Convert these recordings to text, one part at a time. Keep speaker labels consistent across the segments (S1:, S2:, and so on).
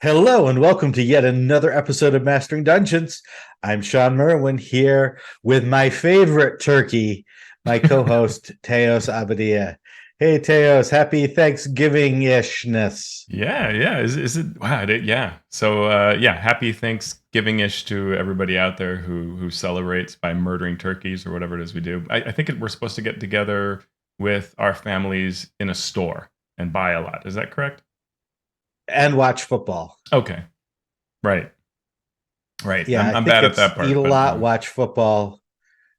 S1: Hello and welcome to yet another episode of Mastering Dungeons. I'm Shawn Merwin here with my favorite turkey, my co-host Teos Abadia. Hey Teos, happy Thanksgiving-ishness.
S2: Yeah. Is it? Wow. Yeah. So, happy Thanksgiving-ish to everybody out there who celebrates by murdering turkeys or whatever it is we do. I think we're supposed to get together with our families in a store and buy a lot. Is that correct?
S1: And watch football.
S2: Okay. Right. Right.
S1: Yeah, I
S2: I'm
S1: think
S2: bad at
S1: it's
S2: that
S1: eat a
S2: part, but
S1: lot, watch football,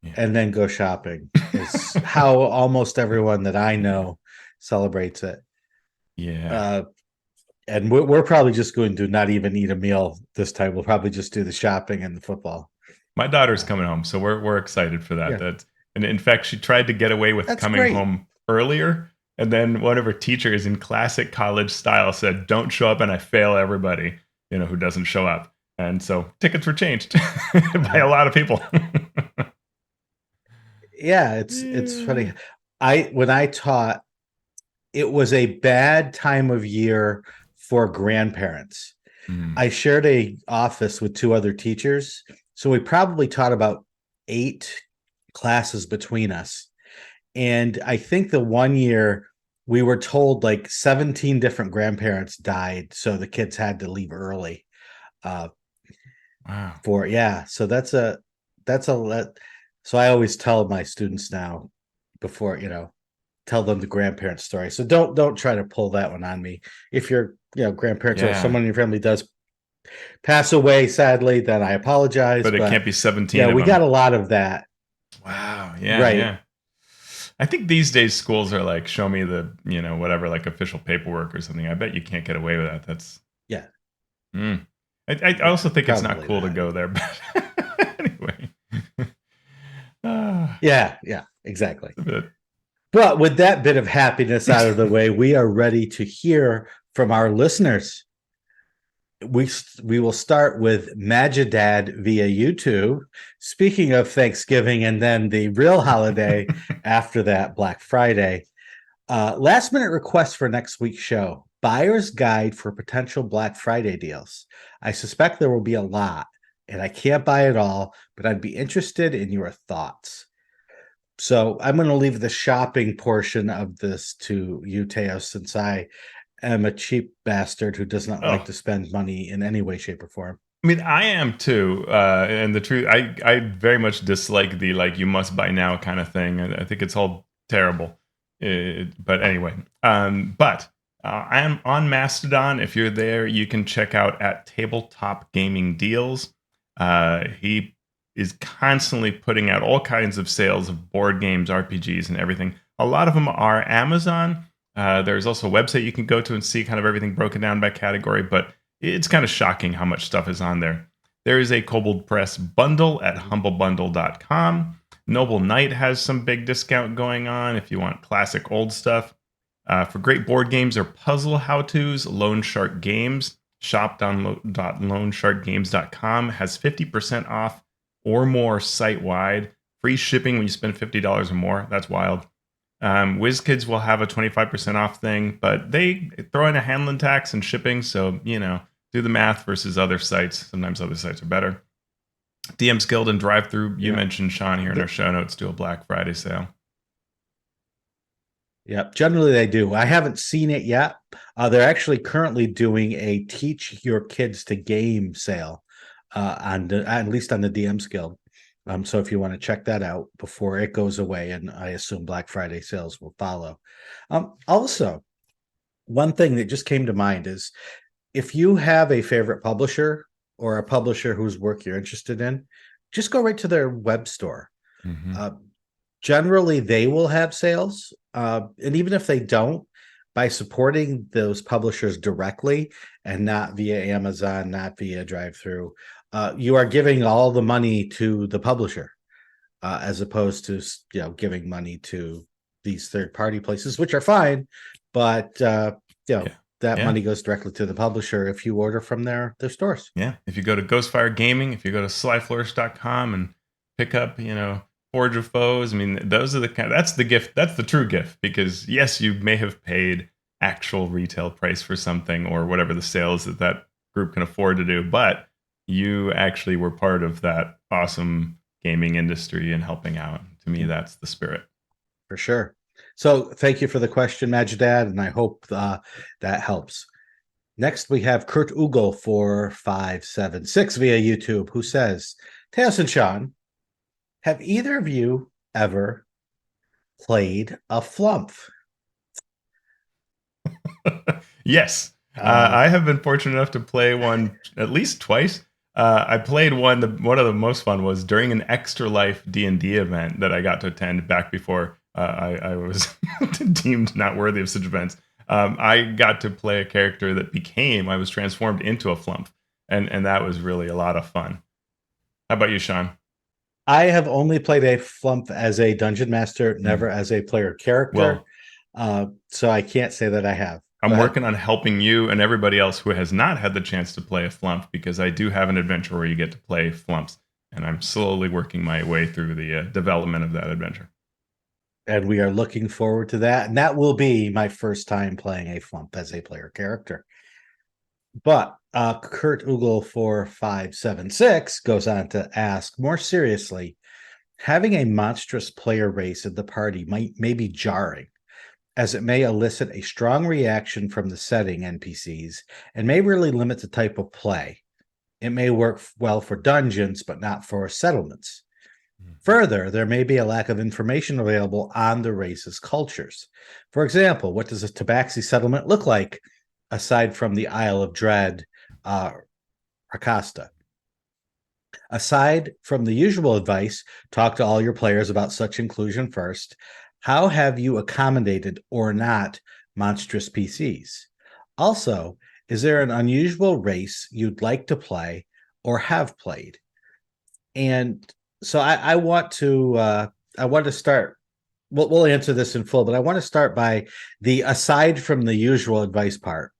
S2: yeah.
S1: and then go shopping is how almost everyone that I
S2: Yeah.
S1: know celebrates it.
S2: Yeah.
S1: Uh, and we're probably just going to not even eat a meal this time. We'll probably just do the shopping and the football.
S2: My daughter's coming home, so we're excited for that.
S1: Yeah,
S2: And in fact, she tried to get away with
S1: that's
S2: coming
S1: great.
S2: home earlier, and then one of her teachers, in classic college style, said, "Don't show up," and I fail everybody, who doesn't show up. And so tickets were changed by a lot of people.
S1: Yeah, it's
S2: Yeah.
S1: funny. I when I taught, it was a bad time of year for grandparents.
S2: Mm.
S1: I shared a office with two other teachers, so we probably taught about 8 classes between us. And I think the one year we were told like 17 different grandparents died, so the kids had to leave early. Uh,
S2: Wow.
S1: for yeah, so that's a so I always tell my students now before tell them the grandparent story. So don't try to pull that one on me. If your grandparents or
S2: Yeah.
S1: someone in your family does pass away, sadly, then I apologize.
S2: But it
S1: But
S2: can't be
S1: yeah,
S2: 17 of
S1: we got
S2: them.
S1: a lot of that.
S2: Wow. Yeah.
S1: Right.
S2: Yeah. I think these days schools are like, show me the, whatever, like official paperwork or something. I bet you can't get away with that. That's
S1: Yeah.
S2: Mm. I also think it's not
S1: Probably
S2: cool to
S1: not.
S2: go there, but anyway. Ah,
S1: Yeah. Yeah. Exactly.
S2: it's a bit.
S1: But with that bit of happiness out of the way, we are ready to hear from our listeners. We will start with Majidad via YouTube. Speaking of Thanksgiving and then the real holiday after that, Black Friday. Last minute request for next week's show: buyer's guide for potential Black Friday deals. I suspect there will be a lot, and I can't buy it all, but I'd be interested in your thoughts. So I'm going to leave the shopping portion of this to you, Teo, since I am a cheap bastard who does not like
S2: Oh,
S1: to spend money in any way, shape, or form.
S2: I mean, I am too. And the truth, I very much dislike the like you must buy now kind of thing. I think it's all terrible. But anyway, but I am on Mastodon. If you're there, you can check out at Tabletop Gaming Deals. He is constantly putting out all kinds of sales of board games, RPGs, and everything. A lot of them are Amazon. There's also a website you can go to and see kind of everything broken down by category, but it's kind of shocking how much stuff is on there. There is a Kobold Press bundle at humblebundle.com. Noble Knight has some big discount going on if you want classic old stuff. For great board games or puzzle how-tos, Lone Shark Games, shop.lonesharkgames.com has 50% off or more site-wide. Free shipping when you spend $50 or more. That's wild. WizKids will have a 25% off thing, but they throw in a handling tax and shipping, so, do the math versus other sites. Sometimes other sites are better. DM's Guild and Drive Through, you
S1: Yeah.
S2: mentioned Shawn here in our show notes, do a Black Friday sale.
S1: Yeah, generally they do. I haven't seen it yet. They're actually currently doing a teach your kids to game sale at least on the DM's Guild. So if you want to check that out before it goes away, and I assume Black Friday sales will follow. Also, one thing that just came to mind is if you have a favorite publisher or a publisher whose work you're interested in, just go right to their web store.
S2: Mm-hmm.
S1: Uh, Generally, they will have sales. And even if they don't, by supporting those publishers directly and not via Amazon, not via drive through, you are giving all the money to the publisher as opposed to giving money to these third party places, which are fine, but
S2: Yeah.
S1: that
S2: Yeah.
S1: money goes directly to the publisher if you order from their stores.
S2: Yeah. If you go to Ghostfire Gaming, if you go to slyflourish.com and pick up, Forge of Foes, I mean, those are that's the gift. That's the true gift because, yes, you may have paid actual retail price for something or whatever the sale is that group can afford to do, but you actually were part of that awesome gaming industry and helping out. To me, that's the spirit.
S1: For sure. So thank you for the question, Majidad, and I hope that helps. Next, we have Kurt Ugel 4576 via YouTube, who says, Teos and Shawn, have either of you ever played a flump?
S2: Yes. I have been fortunate enough to play one at least twice. I played one. One of the most fun was during an Extra Life D&D event that I got to attend back before I was deemed not worthy of such events. I got to play a character that I was transformed into a flump, and that was really a lot of fun. How about you, Shawn?
S1: I have only played a flump as a dungeon master, never as a player character. So I can't say that I have.
S2: I'm working on helping you and everybody else who has not had the chance to play a flump, because I do have an adventure where you get to play flumps, and I'm slowly working my way through the development of that adventure.
S1: And we are looking forward to that. And that will be my first time playing a flump as a player character. But Kurt Ugel 4576 goes on to ask more seriously, having a monstrous player race in the party may be jarring, as it may elicit a strong reaction from the setting NPCs and may really limit the type of play. It may work well for dungeons, but not for settlements. Further, there may be a lack of information available on the race's cultures. For example, what does a Tabaxi settlement look like aside from the Isle of Dread, Rakasta? Aside from the usual advice, talk to all your players about such inclusion first. How have you accommodated or not monstrous PCs? Also, is there an unusual race you'd like to play or have played? And so I want to start. We'll answer this in full, but I want to start by the aside from the usual advice part,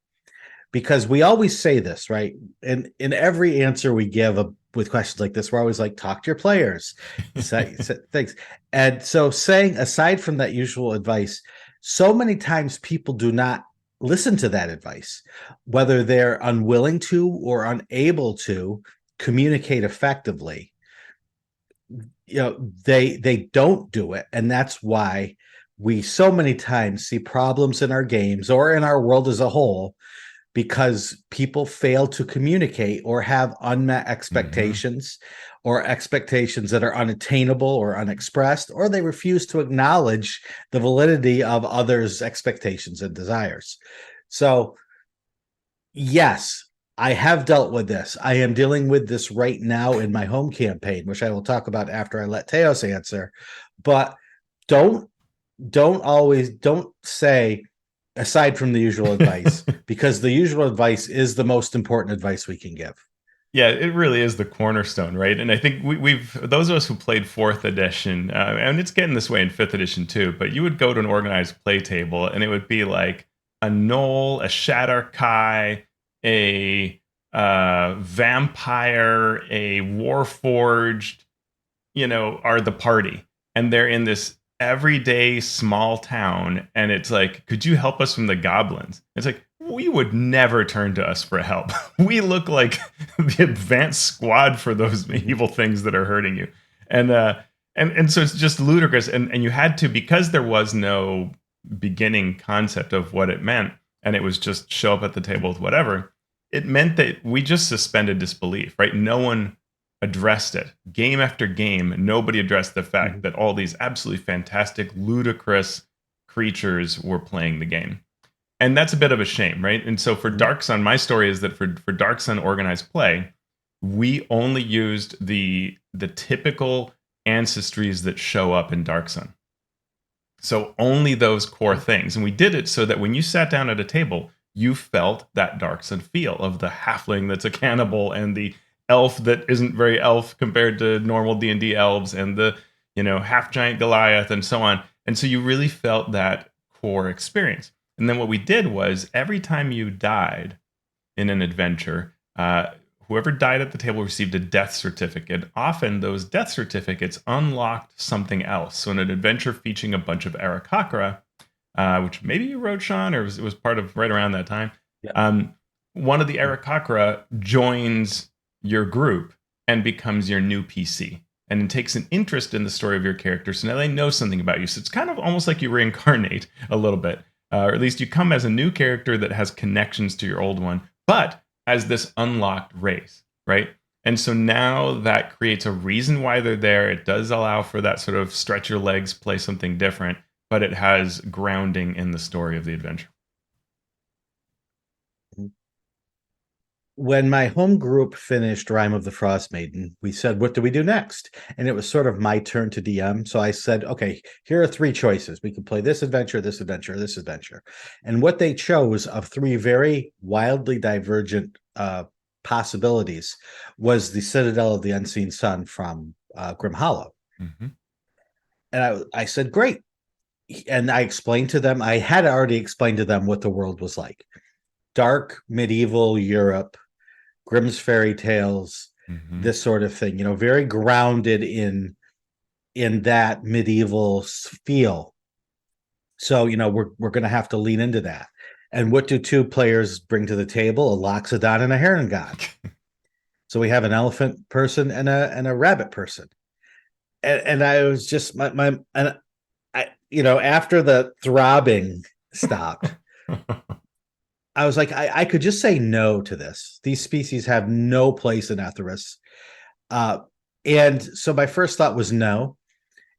S1: because we always say this, right? And in every answer we give with questions like this, we're always like, talk to your players, say things. And so saying aside from that usual advice, so many times people do not listen to that advice, whether they're unwilling to or unable to communicate effectively. They don't do it, and that's why we so many times see problems in our games or in our world as a whole, because people fail to communicate or have unmet expectations or expectations that are unattainable or unexpressed, or they refuse to acknowledge the validity of others' expectations and desires. So, yes, I have dealt with this. I am dealing with this right now in my home campaign, which I will talk about after I let Teos answer. But don't say aside from the usual advice, because the usual advice is the most important advice we can give.
S2: Yeah, it really is the cornerstone, right? And I think we've those of us who played fourth edition, and it's getting this way in fifth edition too. But you would go to an organized play table, and it would be like a gnoll, a Shatterkai, a vampire, a warforged, are the party, and they're in this everyday small town, and it's like, could you help us from the goblins? It's like, we would never turn to us for help. We look like the advanced squad for those evil things that are hurting you. And so it's just ludicrous. And you had to, because there was no beginning concept of what it meant, and it was just show up at the table with whatever, it meant that we just suspended disbelief, right? No one addressed it. Game after game, nobody addressed the fact that all these absolutely fantastic, ludicrous creatures were playing the game. And that's a bit of a shame, right? And so for Dark Sun, my story is that for Dark Sun organized play, we only used the typical ancestries that show up in Dark Sun. So only those core things. And we did it so that when you sat down at a table, you felt that Dark Sun feel of the halfling that's a cannibal, and the elf that isn't very elf compared to normal D&D elves, and the half giant Goliath, and so on. And so you really felt that core experience. And then what we did was, every time you died in an adventure, whoever died at the table received a death certificate. Often those death certificates unlocked something else. So in an adventure featuring a bunch of Arakakra, which maybe you wrote, Shawn, or it was part of right around that time.
S1: Yeah.
S2: one of the Arakakra joins your group and becomes your new PC. And it takes an interest in the story of your character. So now they know something about you. So it's kind of almost like you reincarnate a little bit. Or at least you come as a new character that has connections to your old one, but as this unlocked race, right? And so now that creates a reason why they're there. It does allow for that sort of stretch your legs, play something different, but it has grounding in the story of the adventure.
S1: When my home group finished Rime of the Frost Maiden, we said, what do we do next? And it was sort of my turn to DM. So I said, okay, here are three choices. We can play this adventure, this adventure, this adventure. And what they chose of three very wildly divergent possibilities was the Citadel of the Unseen Sun from Grim Hollow.
S2: Mm-hmm.
S1: And I said, great. And I explained to them, I had already explained to them what the world was like. Dark medieval Europe, Grimm's fairy tales, this sort of thing, very grounded in that medieval feel. So, we're going to have to lean into that. And what do two players bring to the table? A Loxodon and a Heron God. So we have an elephant person and a rabbit person. And I was just after the throbbing stopped, I was like, I could just say no to this. These species have no place in Etheris. And so my first thought was no.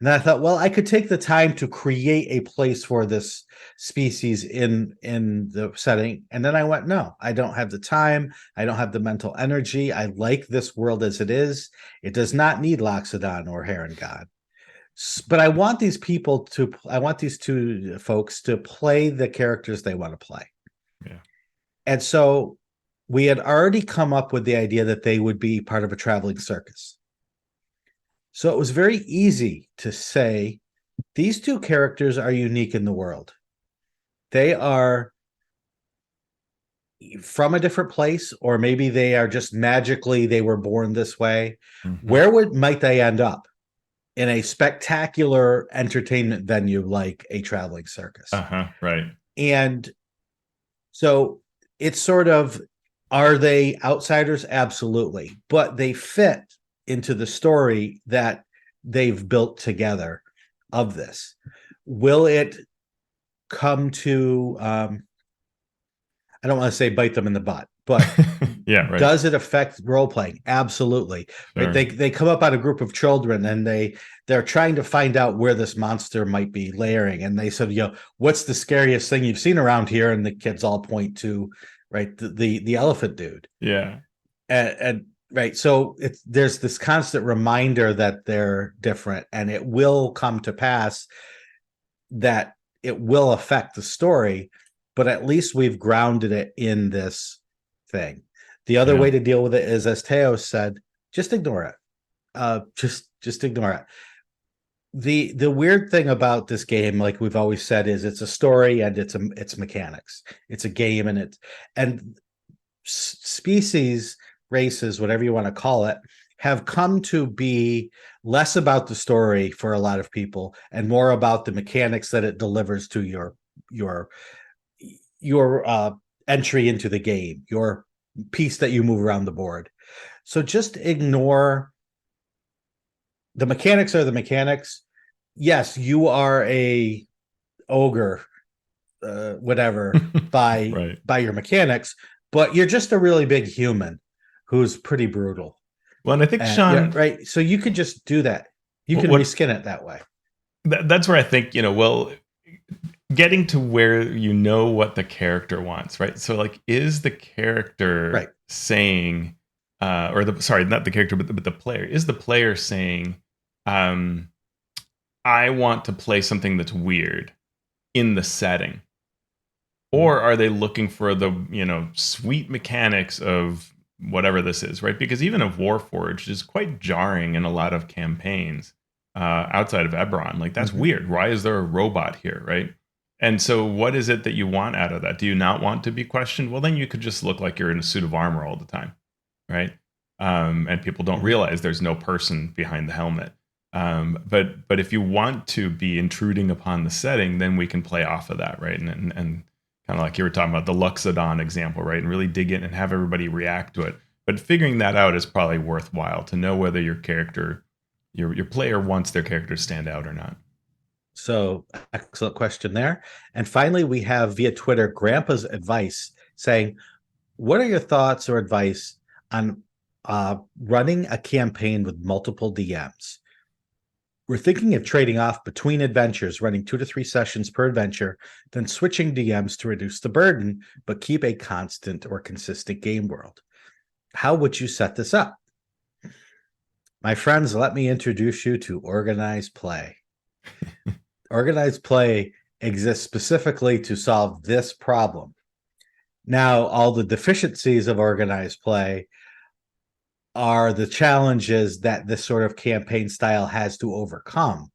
S1: And then I thought, well, I could take the time to create a place for this species in the setting. And then I went, no, I don't have the time. I don't have the mental energy. I like this world as it is. It does not need Loxodon or Heron God. But I want these two folks to play the characters they want to play.
S2: Yeah.
S1: And so we had already come up with the idea that they would be part of a traveling circus. So it was very easy to say, these two characters are unique in the world. They are from a different place, or maybe they are just magically, they were born this way. Mm-hmm. Where might they end up? In a spectacular entertainment venue like a traveling circus.
S2: Right.
S1: And so it's sort of, are they outsiders? Absolutely. But they fit into the story that they've built together of this. Will it come to, I don't want to say bite them in the butt, but
S2: yeah, right.
S1: Does it affect role playing? Absolutely. Sure. Right? They come up on a group of children and they're trying to find out where this monster might be layering. And they said, what's the scariest thing you've seen around here? And the kids all point to, right, the elephant dude.
S2: Yeah.
S1: And right. So there's this constant reminder that they're different, and it will come to pass that it will affect the story, but at least we've grounded it in this thing. The other way to deal with it is, as Teos said, just ignore it. Just ignore it. The weird thing about this game, like we've always said, is it's a story and it's mechanics. It's a game, and species, races, whatever you want to call it, have come to be less about the story for a lot of people and more about the mechanics that it delivers to your entry into the game, your piece that you move around the board. So just ignore the mechanics are the mechanics. Yes, you are a ogre, whatever, by your mechanics, but you're just a really big human who's pretty brutal.
S2: Well, and I think Shawn,
S1: right? So you could just do that. You can reskin it that way.
S2: That's where I think, getting to where what the character wants, right? So like, is the character saying, not the character, but the player, is the player saying, I want to play something that's weird in the setting? Or are they looking for the, sweet mechanics of whatever this is, right? Because even of Warforged is quite jarring in a lot of campaigns outside of Eberron. Like, that's weird. Why is there a robot here, right? And so what is it that you want out of that? Do you not want to be questioned? Well, then you could just look like you're in a suit of armor all the time, right? And people don't realize there's no person behind the helmet. But if you want to be intruding upon the setting, then we can play off of that, right? And kind of like you were talking about the Luxodon example, right? And really dig in and have everybody react to it. But figuring that out is probably worthwhile to know whether your character, your player wants their character to stand out or not.
S1: So, excellent question there. And finally, we have via Twitter Grandpa's advice saying, what are your thoughts or advice on running a campaign with multiple DMs? We're thinking of trading off between adventures, running 2 to 3 sessions per adventure, then switching DMs to reduce the burden, but keep a constant or consistent game world. How would you set this up? My friends, let me introduce you to organized play. Organized play exists specifically to solve this problem. Now, all the deficiencies of organized play are the challenges that this sort of campaign style has to overcome.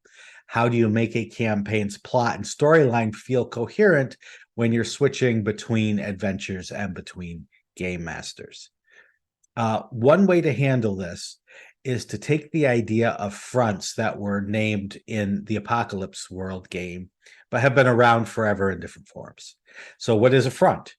S1: How do you make a campaign's plot and storyline feel coherent when you're switching between adventures and between game masters? One way to handle this is to take the idea of fronts that were named in the Apocalypse World game, but have been around forever in different forms. So what is a front?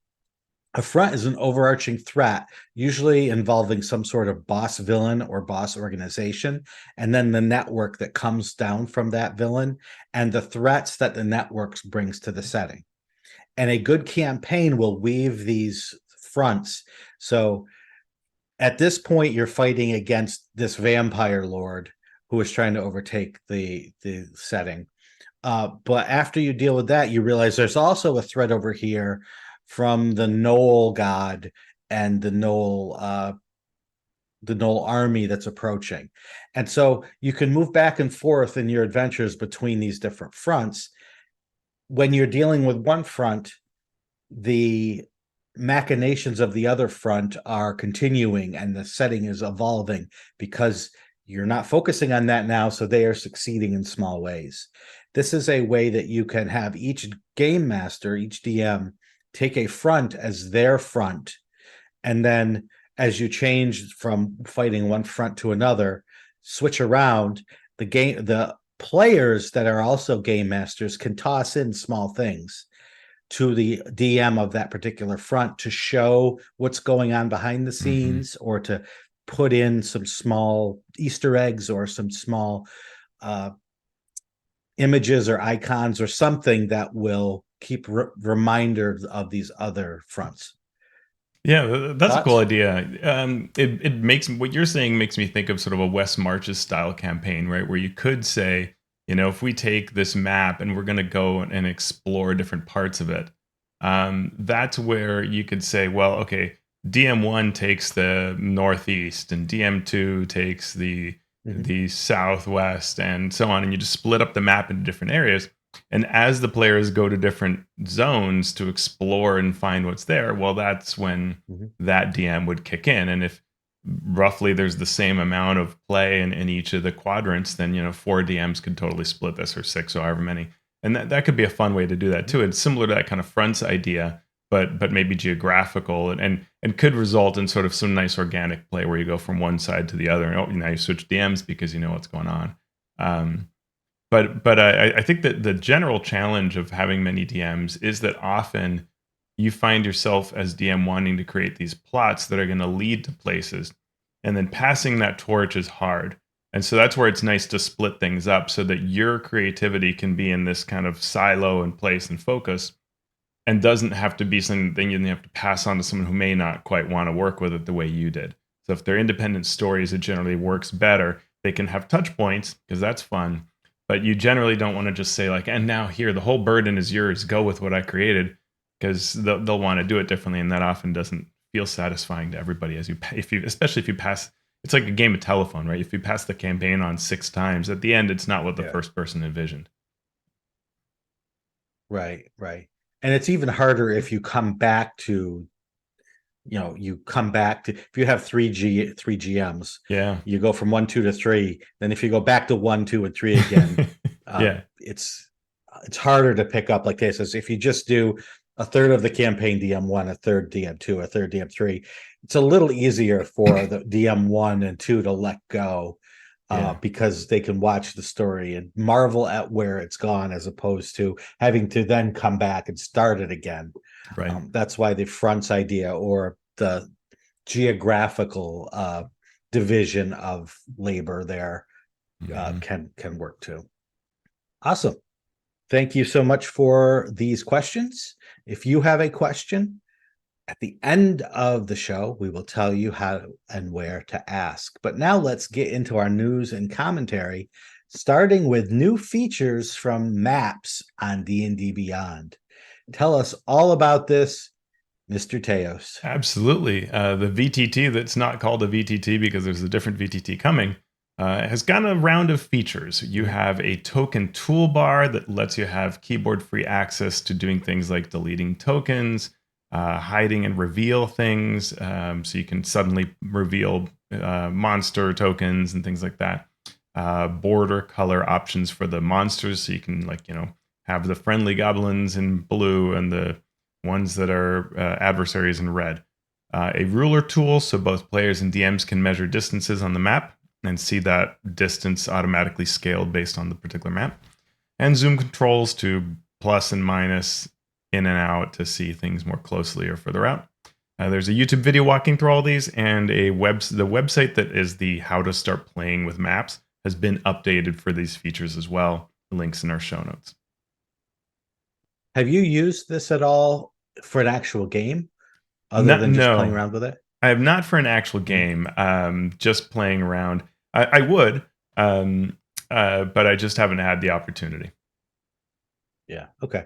S1: A front is an overarching threat, usually involving some sort of boss villain or boss organization, and then the network that comes down from that villain and the threats that the network brings to the setting. And a good campaign will weave these fronts. So at this point, you're fighting against this vampire lord who is trying to overtake the setting. But after you deal with that, you realize there's also a threat over here from the Knoll god and the Knoll army that's approaching. And so you can move back and forth in your adventures between these different fronts. When you're dealing with one front, the machinations of the other front are continuing and the setting is evolving because you're not focusing on that now, so they are succeeding in small ways. This is a way that you can have each game master, each DM, take a front as their front, and then as you change from fighting one front to another, switch around. The players that are also game masters can toss in small things to the DM of that particular front to show what's going on behind the scenes, or to put in some small Easter eggs or some small images or icons or something that will keep reminders of these other fronts.
S2: Yeah, that's a
S1: Thoughts?
S2: cool idea. It makes what you're saying makes me think of sort of a West Marches style campaign, right? Where you could say, if we take this map and we're going to go and explore different parts of it, that's where you could say, well, okay, DM1 takes the northeast and DM2 takes the southwest and so on, and you just split up the map into different areas. And as the players go to different zones to explore and find what's there, well, that's when that DM would kick in. And if roughly there's the same amount of play in each of the quadrants, then 4 DMs could totally split this, or 6, or however many. And that could be a fun way to do that too. It's similar to that kind of fronts idea, but maybe geographical, and could result in sort of some nice organic play where you go from one side to the other, and now you switch DMs because you know what's going on. But I think that the general challenge of having many DMs is that often you find yourself as DM wanting to create these plots that are going to lead to places, and then passing that torch is hard. And so that's where it's nice to split things up so that your creativity can be in this kind of silo and place and focus, and doesn't have to be something you have to pass on to someone who may not quite want to work with it the way you did. So if they're independent stories, it generally works better. They can have touch points because that's fun. But you generally don't want to just say like, and now here, the whole burden is yours. Go with what I created, because they'll want to do it differently, and that often doesn't feel satisfying to everybody. Especially if you pass, it's like a game of telephone, right? If you pass the campaign on 6 times, at the end, it's not what the first person envisioned.
S1: Right. And it's even harder if you come back to, if you have 3 GMs, you go from 1, 2 to 3. Then if you go back to 1, 2, and 3 again, it's harder to pick up like this. As if you just do a third of the campaign DM1, a third DM2, a third DM3, it's a little easier for the DM1 and 2 to let go, because they can watch the story and marvel at where it's gone, as opposed to having to then come back and start it again.
S2: Right.
S1: That's why the fronts idea or the geographical division of labor there can work too. Awesome. Thank you so much for these questions. If you have a question, at the end of the show, we will tell you how and where to ask. But now let's get into our news and commentary, starting with new features from maps on D&D Beyond. Tell us all about this, Mr. Teos.
S2: Absolutely. The VTT that's not called a VTT because there's a different VTT coming has gotten a round of features. You have a token toolbar that lets you have keyboard-free access to doing things like deleting tokens, hiding and reveal things. So you can suddenly reveal monster tokens and things like that. Border color options for the monsters, so you can have the friendly goblins in blue and the ones that are adversaries in red. A ruler tool, so both players and DMs can measure distances on the map and see that distance automatically scaled based on the particular map. And zoom controls to plus and minus in and out to see things more closely or further out. There's a YouTube video walking through all these, and the website that is the how to start playing with maps has been updated for these features as well. The link's in our show notes.
S1: Have you used this at all for an actual game other than just playing around with it?
S2: I have not for an actual game, just playing around. I would, but I just haven't had the opportunity.
S1: Yeah. Okay.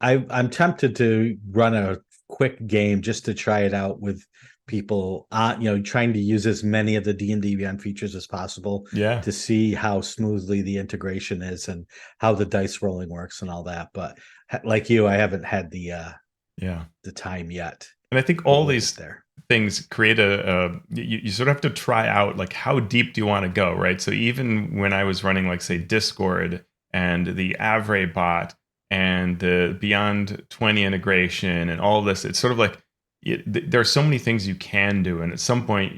S1: I'm tempted to run a quick game just to try it out with people, trying to use as many of the D&D Beyond features as possible to see how smoothly the integration is and how the dice rolling works and all that. But like you, I haven't had the time yet.
S2: And I think all these things create you sort of have to try out, like, how deep do you want to go, right? So even when I was running, like, say, Discord and the Avray bot and the Beyond 20 integration and all this, it's sort of like there are so many things you can do, and at some point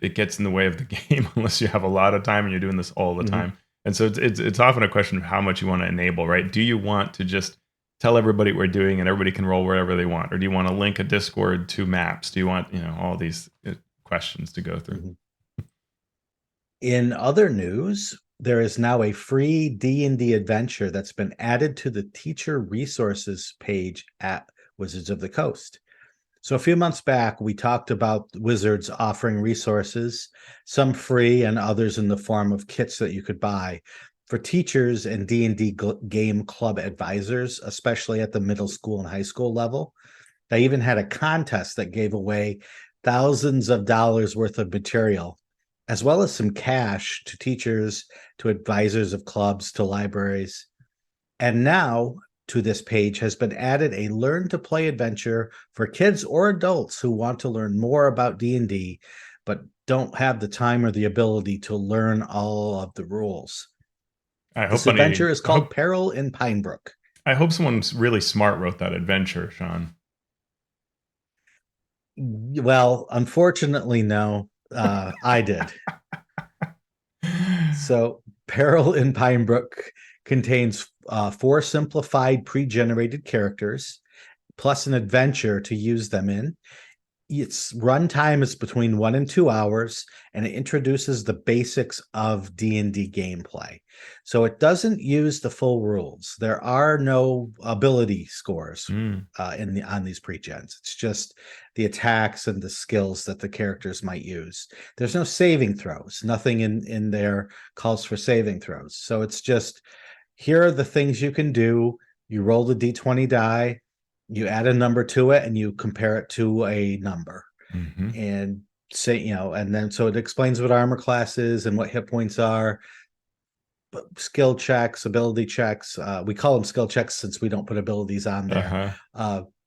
S2: it gets in the way of the game unless you have a lot of time and you're doing this all the time. And so it's often a question of how much you want to enable, right? Do you want to just tell everybody what we're doing and everybody can roll wherever they want, or do you want to link a Discord to maps? Do you want all these questions to go through?
S1: In other news, there is now a free D&D adventure that's been added to the teacher resources page at Wizards of the Coast. So a few months back, we talked about Wizards offering resources, some free and others in the form of kits that you could buy for teachers and D&D game club advisors, especially at the middle school and high school level. They even had a contest that gave away thousands of dollars worth of material, as well as some cash to teachers, to advisors of clubs, to libraries. And now to this page has been added a learn to play adventure for kids or adults who want to learn more about D&D, but don't have the time or the ability to learn all of the rules. This adventure is called Peril in Pinebrook.
S2: I hope someone really smart wrote that adventure, Shawn.
S1: Well, unfortunately, no. I did. So Peril in Pinebrook contains 4 simplified pre-generated characters, plus an adventure to use them in. Its runtime is between 1 and 2 hours, and it introduces the basics of D&D gameplay. So it doesn't use the full rules. There are no ability scores on these pre-gens. It's just the attacks and the skills that the characters might use. There's no saving throws. Nothing in there calls for saving throws. So it's just, here are the things you can do. You roll the D20 die, you add a number to it, and you compare it to a number, and say, and then so it explains what armor class is and what hit points are, skill checks, ability checks. We call them skill checks since we don't put abilities on there,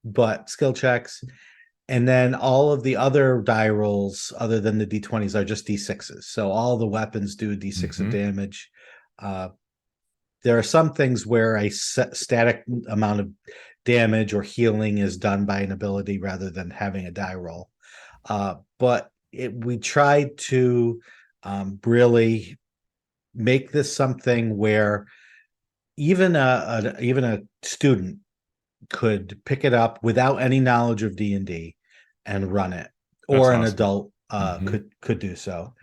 S1: but skill checks. And then all of the other die rolls, other than the D20s, are just D6s. So all the weapons do D6 of damage. There are some things where a static amount of damage or healing is done by an ability rather than having a die roll. But we tried to really make this something where even a student could pick it up without any knowledge of D&D and run it,
S2: That's
S1: or an
S2: awesome.
S1: adult
S2: Mm-hmm.
S1: could do so.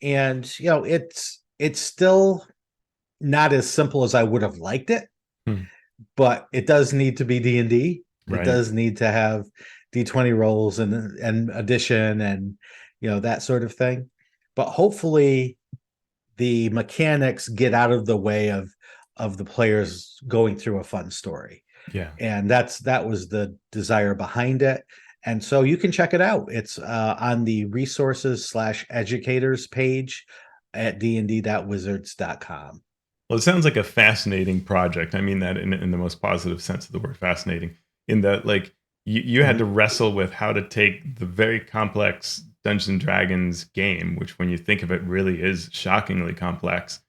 S1: And it's still not as simple as I would have liked it,
S2: Hmm.
S1: but it does need to be D&D. It
S2: Right.
S1: does need to have D20 rolls and addition and that sort of thing. But hopefully the mechanics get out of the way of the players going through a fun story.
S2: Yeah.
S1: And that was the desire behind it. And so you can check it out. It's on the resources/educators page at dnd.wizards.com.
S2: Well, it sounds like a fascinating project. I mean that in the most positive sense of the word, fascinating. In that, like, you had to wrestle with how to take the very complex Dungeons and Dragons game, which, when you think of it, really is shockingly complex,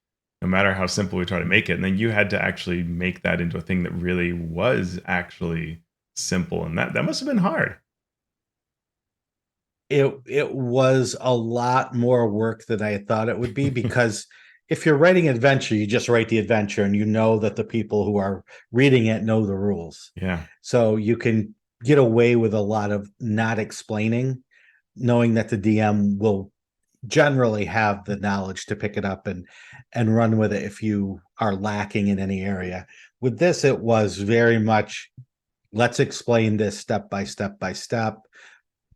S2: no matter how simple we try to make it. And then you had to actually make that into a thing that really was actually simple, and that must have been hard.
S1: It was a lot more work than I thought it would be, because if you're writing adventure, you just write the adventure and you know that the people who are reading it know the rules.
S2: Yeah.
S1: So you can get away with a lot of not explaining, knowing that the DM will generally have the knowledge to pick it up and run with it if you are lacking in any area. With this, it was very much, let's explain this step by step by step.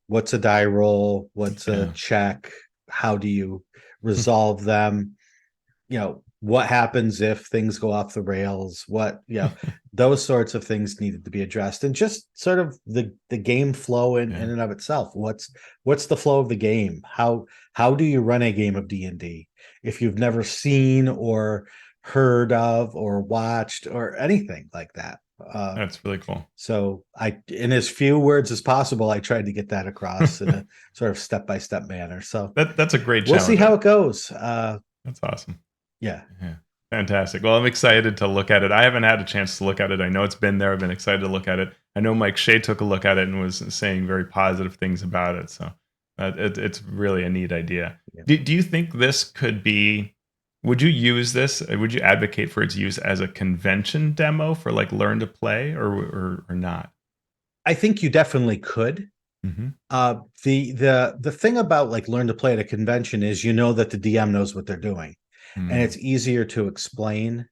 S1: What's a die roll? What's a
S2: Yeah.
S1: check? How do you resolve them? What happens if things go off the rails? Those sorts of things needed to be addressed, and just sort of the game flow in and of itself. What's the flow of the game? How do you run a game of D&D if you've never seen or heard of or watched or anything like that?
S2: That's really cool.
S1: So in as few words as possible, I tried to get that across in a sort of step-by-step manner. So
S2: That's a great
S1: we'll see
S2: challenge.
S1: how it goes.
S2: That's awesome.
S1: Yeah.
S2: Fantastic. Well, I'm excited to look at it. I haven't had a chance to look at it. I know it's been there. I've been excited to look at it. I know Mike Shea took a look at it and was saying very positive things about it. So it's really a neat idea.
S1: Yeah.
S2: Do you think this could be, would you use this? Would you advocate for its use as a convention demo for like learn to play or not?
S1: I think you definitely could.
S2: Mm-hmm.
S1: The thing about like learn to play at a convention is that the DM knows what they're doing, and it's easier to explain.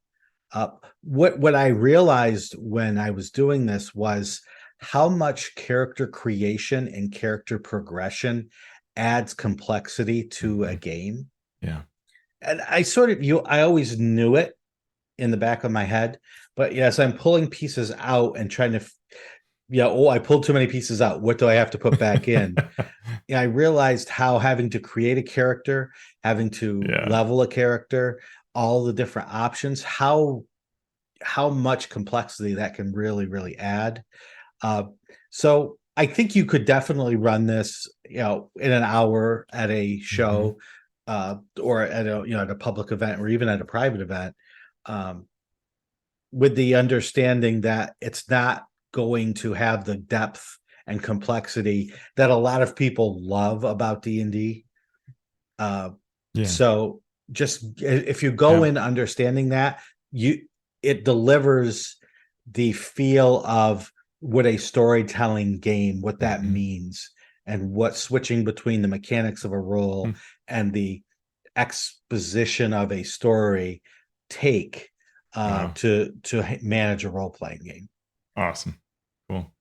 S1: What I realized when I was doing this was how much character creation and character progression adds complexity to a game.
S2: Yeah.
S1: And I always knew it in the back of my head, but yes, I'm pulling pieces out and trying to I pulled too many pieces out. What do I have to put back in? I realized how having to create a character, having to level a character, all the different options, how much complexity that can really, really add. So I think you could definitely run this, in an hour at a show, or at at a public event, or even at a private event, with the understanding that it's not going to have the depth and complexity that a lot of people love about D&D. So just if you go in understanding that, it delivers the feel of what a storytelling game, what that means, and what switching between the mechanics of a role and the exposition of a story take to manage a role-playing game.
S2: Awesome. Cool.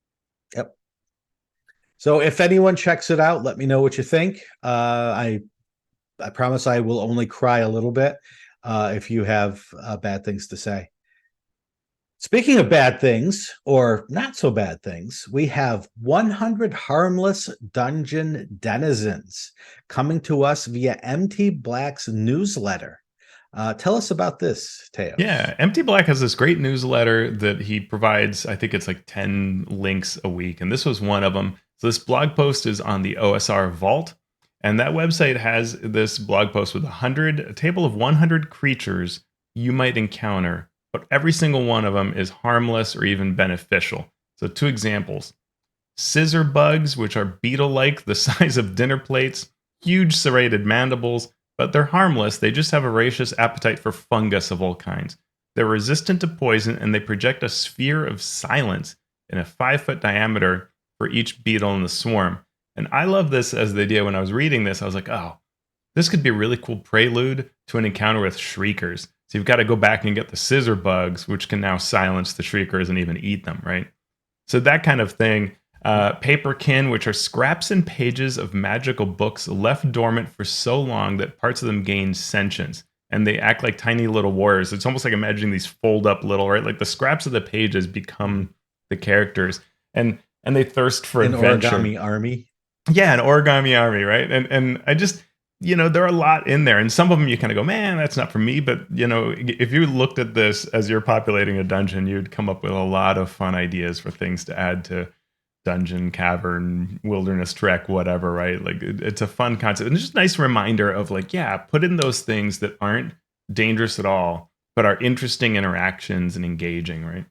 S1: Yep. So if anyone checks it out, let me know what you think. I promise I will only cry a little bit if you have bad things to say. Speaking of bad things, or not so bad things, we have 100 Harmless Denizens coming to us via MT Black's newsletter. Tell us about this, Teos.
S2: Yeah, Empty Black has this great newsletter that he provides. I think it's like 10 links a week, and this was one of them. So this blog post is on the OSR Vault, and that website has this blog post with a table of 100 creatures you might encounter, but every single one of them is harmless or even beneficial. So 2 examples. Scissor bugs, which are beetle-like, the size of dinner plates, huge serrated mandibles, but they're harmless. They just have a voracious appetite for fungus of all kinds. They're resistant to poison, and they project a sphere of silence. in a 5-foot diameter for each beetle in the swarm. And I love this as the idea. When I was reading this, I was like, oh, this could be a really cool prelude to an encounter with shriekers. So you've got to go back and get the scissor bugs, which can now silence the shriekers and even eat them, right? So that kind of thing. Paperkin, which are scraps and pages of magical books left dormant for so long that parts of them gain sentience. And they act like tiny little warriors. It's almost like imagining these fold up little, right? Like the scraps of the pages become the characters. And they thirst for
S1: An
S2: adventure.
S1: origami army.
S2: Yeah, an origami army, right? And I just, there are a lot in there, and some of them you kind of go, man, that's not for me. But if you looked at this as you're populating a dungeon, you'd come up with a lot of fun ideas for things to add to dungeon, cavern, wilderness trek, whatever, right? Like it's a fun concept, and it's just a nice reminder of like, yeah, put in those things that aren't dangerous at all, but are interesting interactions and engaging, right?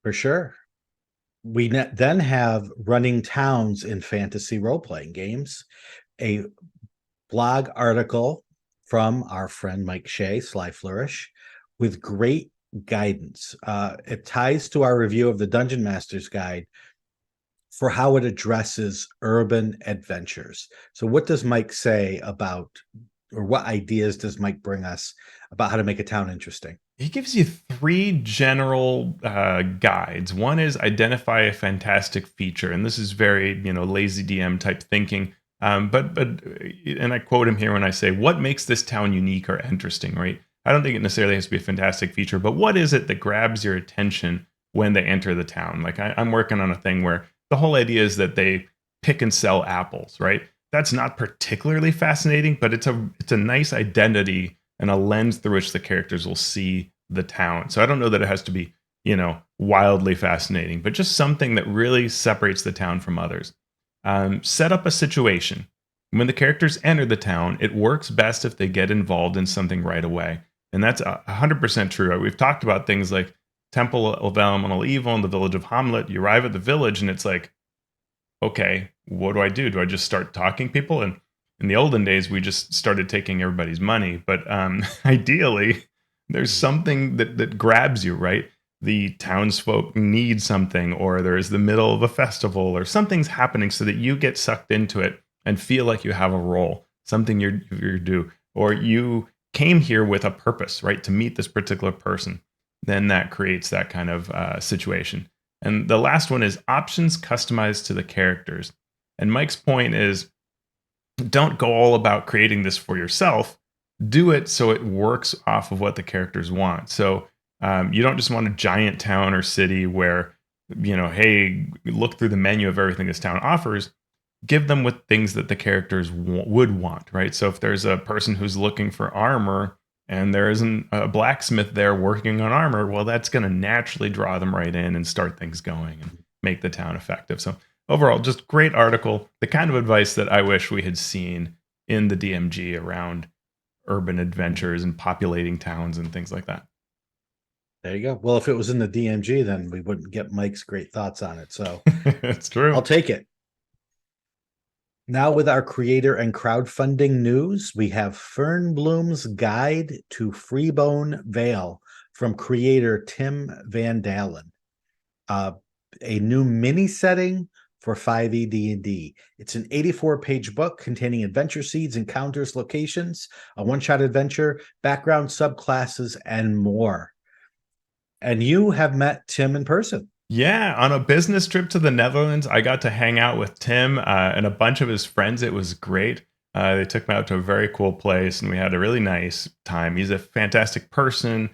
S1: For sure. We then have running towns in fantasy role-playing games, a blog article from our friend Mike Shea, Sly Flourish, with great guidance. It ties to our review of the Dungeon Master's Guide for how it addresses urban adventures. So what does Mike say about, or what ideas does Mike bring us about how to make a town interesting?
S2: He gives you 3 general guides. One is identify a fantastic feature, and this is very lazy DM type thinking. But and I quote him here when I say, "What makes this town unique or interesting?" Right? I don't think it necessarily has to be a fantastic feature, but what is it that grabs your attention when they enter the town? Like I'm working on a thing where the whole idea is that they pick and sell apples, right? That's not particularly fascinating, but it's a nice identity and a lens through which the characters will see the town. So I don't know that it has to be, wildly fascinating, but just something that really separates the town from others. Set up a situation. When the characters enter the town, it works best if they get involved in something right away. And that's 100% true. We've talked about things like Temple of Elemental Evil and the Village of Hamlet. You arrive at the village and it's like, okay, what do I do? Do I just start talking people? And in the olden days, we just started taking everybody's money. But ideally, there's something that grabs you, right? The townsfolk need something, or there's the middle of a festival, or something's happening so that you get sucked into it and feel like you have a role, something you're due, or you came here with a purpose, right, to meet this particular person. Then that creates that kind of situation. And the last one is options customized to the characters. And Mike's point is, don't go all about creating this for yourself. Do it so it works off of what the characters want. So you don't just want a giant town or city where, hey, look through the menu of everything this town offers. Give them with things that the characters would want, right? So if there's a person who's looking for armor and there isn't a blacksmith there working on armor, well, that's going to naturally draw them right in and start things going and make the town effective. So overall, just great article, the kind of advice that I wish we had seen in the DMG around urban adventures and populating towns and things like that.
S1: There you go. Well, if it was in the DMG, then we wouldn't get Mike's great thoughts on it. So
S2: it's true.
S1: I'll take it. Now with our creator and crowdfunding news, we have Fernbloom's Guide to Freebone Vale from creator Tim Van Dalen. A new mini setting for 5e D&D. It's an 84-page book containing adventure seeds, encounters, locations, a one-shot adventure, background, subclasses, and more. And you have met Tim in person.
S2: Yeah, on a business trip to the Netherlands, I got to hang out with Tim and a bunch of his friends. It was great. They took me out to a very cool place, and we had a really nice time. He's a fantastic person,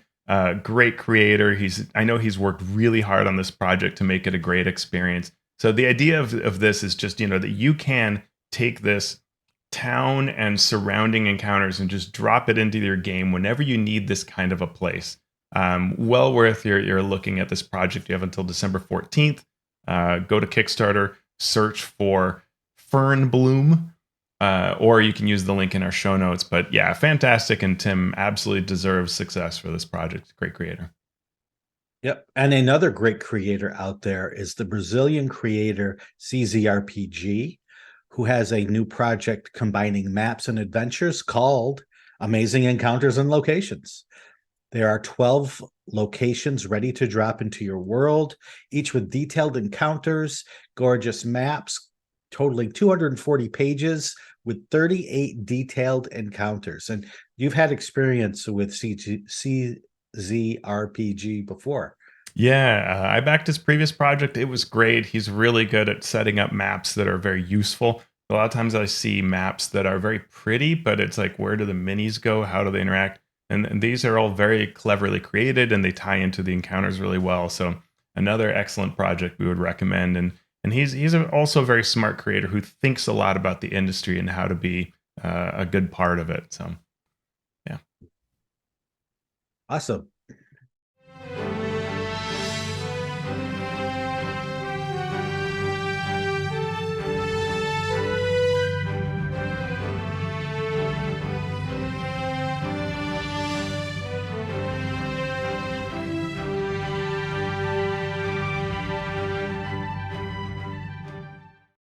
S2: great creator. I know he's worked really hard on this project to make it a great experience. So the idea of this is just, that you can take this town and surrounding encounters and just drop it into your game whenever you need this kind of a place. Well worth you're looking at this project. You have until December 14th. Go to Kickstarter, search for Fernbloom, or you can use the link in our show notes. But yeah, fantastic. And Tim absolutely deserves success for this project. Great creator.
S1: Yep. And another great creator out there is the Brazilian creator CZRPG, who has a new project combining maps and adventures called Amazing Encounters and Locations. There are 12 locations ready to drop into your world, each with detailed encounters, gorgeous maps, totaling 240 pages with 38 detailed encounters. And you've had experience with CZRPG before.
S2: Yeah, I backed his previous project. It was great. He's really good at setting up maps that are very useful. A lot of times I see maps that are very pretty, but it's like, where do the minis go? How do they interact? And these are all very cleverly created, and they tie into the encounters really well. So another excellent project we would recommend. And he's also a very smart creator who thinks a lot about the industry and how to be a good part of it. So yeah.
S1: Awesome.